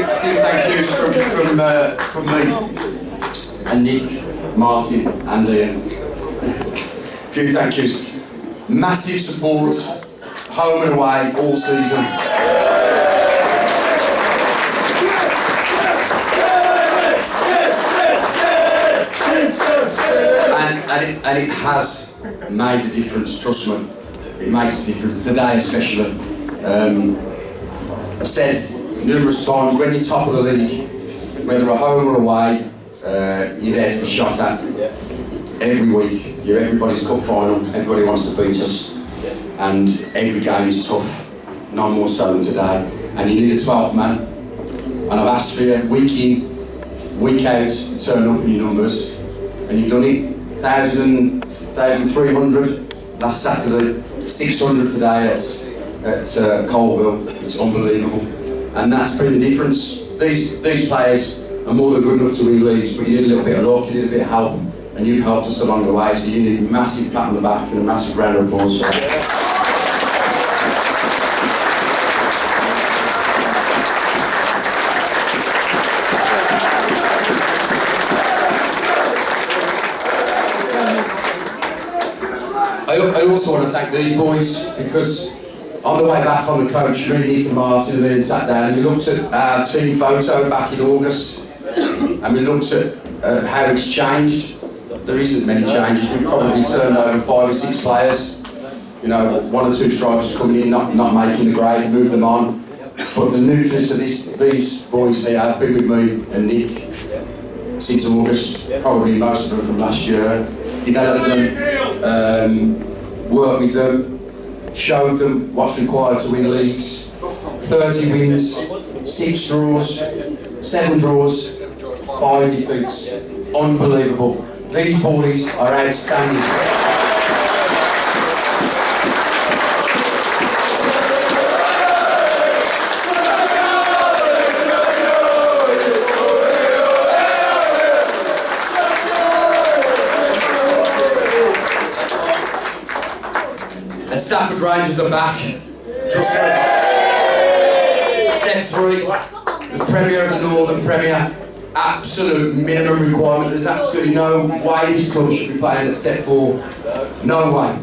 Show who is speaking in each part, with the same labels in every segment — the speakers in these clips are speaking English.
Speaker 1: a few thank yous from me and Nick, Martin, and Ian. A few thank yous. Massive support, home and away all season. And it has made a difference, trust me. It makes a difference, today especially. I've said numerous times, when you're top of the league, whether at home or away, you're there to be shot at every week. You're everybody's cup final, everybody wants to beat us, and every game is tough, none more so than today. And you need a 12th man, and I've asked for you week in, week out to turn up in your numbers, and you've done it. 1,300 last Saturday, 600 today at Colville. It's unbelievable, and that's been the difference. These players are more than good enough to win leagues, but you need a little bit of luck, you need a bit of help, and you've helped us along the way. So you need a massive pat on the back and a massive round of applause for that. I also want to thank these boys, because on the way back on the coach, Nick and Martin and Ian sat down and we looked at our team photo back in August, and we looked at how it's changed. There isn't many changes. We've probably turned over 5 or 6 players. You know, 1 or 2 strikers coming in, not making the grade, move them on. But the nucleus of these boys here have been with me and Nick since August, probably most of them from last year. Developed them, worked with them, showed them what's required to win leagues. 30 wins, 6 draws, 7 draws, 5 defeats. Unbelievable. These boys are outstanding. And Stafford Rangers are back. Just step 3, the Premier of the Northern Premier. Absolute minimum requirement. There's absolutely no way this club should be playing at step 4. No way.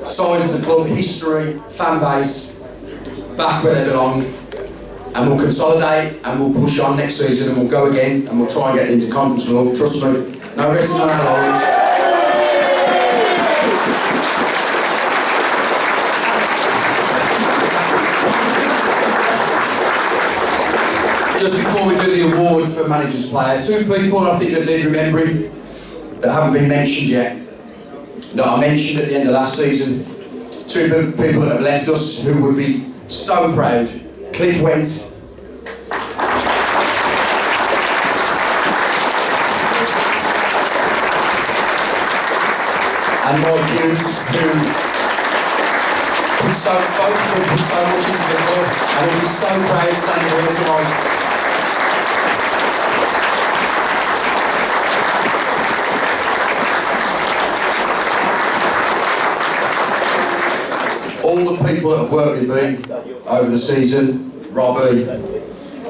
Speaker 1: Size of the club, history, fan base, back where they belong. And we'll consolidate and we'll push on next season and we'll go again and we'll try and get into Conference North. Trust me, no resting on our laurels. Just before we do the award for Manager's Player, 2 people I think that need remembering that haven't been mentioned yet, that I mentioned at the end of last season. 2 people that have left us who would be so proud. Cliff Went and Mike Hughes, who both of them put so much into the club, and he'll be so proud standing here tonight. All the people that have worked with me over the season, Robbie,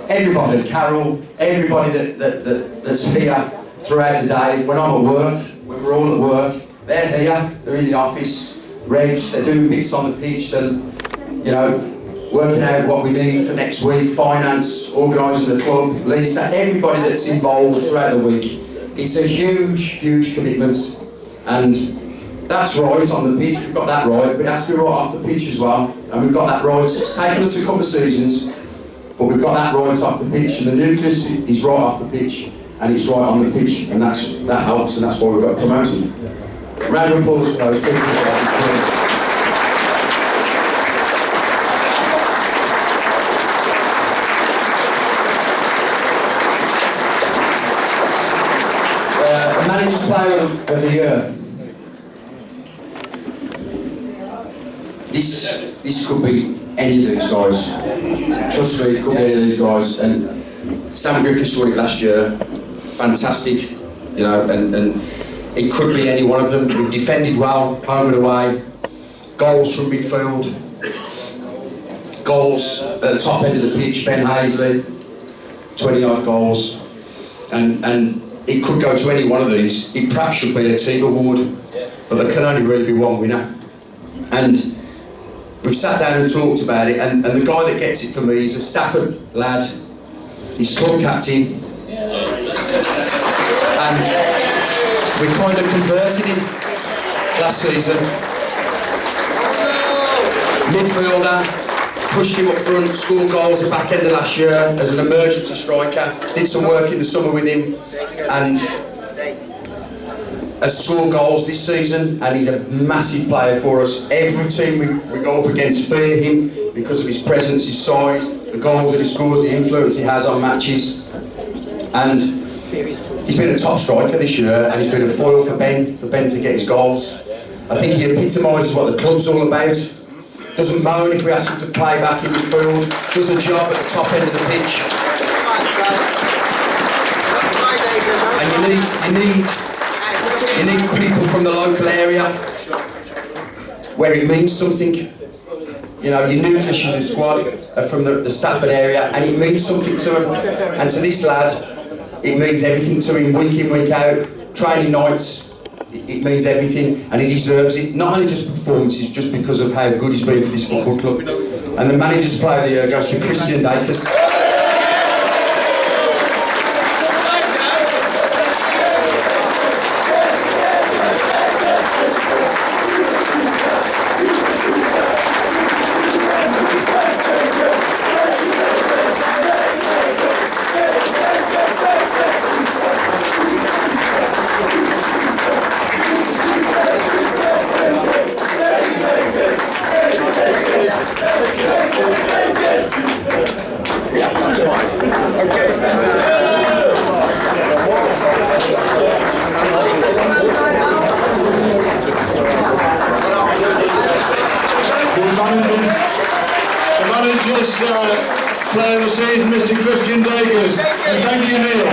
Speaker 1: everybody, Carol, everybody that's here throughout the day. When I'm at work, when we're all at work, they're here, they're in the office, Reg, they're doing bits on the pitch, they're, you know, working out what we need for next week, finance, organising the club, Lisa, everybody that's involved throughout the week. It's a huge, huge commitment, and that's right on the pitch, we've got that right, but it has to be right off the pitch as well, and we've got that right. It's taken us a couple of seasons, but we've got that right off the pitch, and the nucleus is right off the pitch, and it's right on the pitch, and that helps, and that's why we got promoted. Round of applause for those people. Manager's Player of the Year. This could be any of these guys. Trust me, it could be any of these guys. And Sam Griffiths won it last year. Fantastic, you know, and it could be any one of them. We've defended well, home and away. Goals from midfield. Goals at the top end of the pitch, Ben Hazley. 20-odd goals, and it could go to any one of these. It perhaps should be a team award, but there can only really be one winner. And we've sat down and talked about it, and the guy that gets it for me is a Stafford lad. He's club captain, and we kind of converted him last season. Midfielder, pushed him up front, scored goals at the back end of last year as an emergency striker. Did some work in the summer with him, and has scored goals this season, and he's a massive player for us. Every team we go up against fear him because of his presence, his size, the goals that he scores, the influence he has on matches. And he's been a top striker this year, and he's been a foil for Ben to get his goals. I think he epitomises what the club's all about. Doesn't moan if we ask him to play back in midfield. Does a job at the top end of the pitch. And you need people from the local area where it means something. You know, your nucleus in the squad are from the Stafford area, and it means something to them. And to this lad, it means everything to him, week in, week out. Training nights, it means everything, and he deserves it. Not only just performances, just because of how good he's been for this football club. And the manager's player of the year goes to Dacres.
Speaker 2: The manager's player of the season, Mr. Dacres. And thank you, Neil.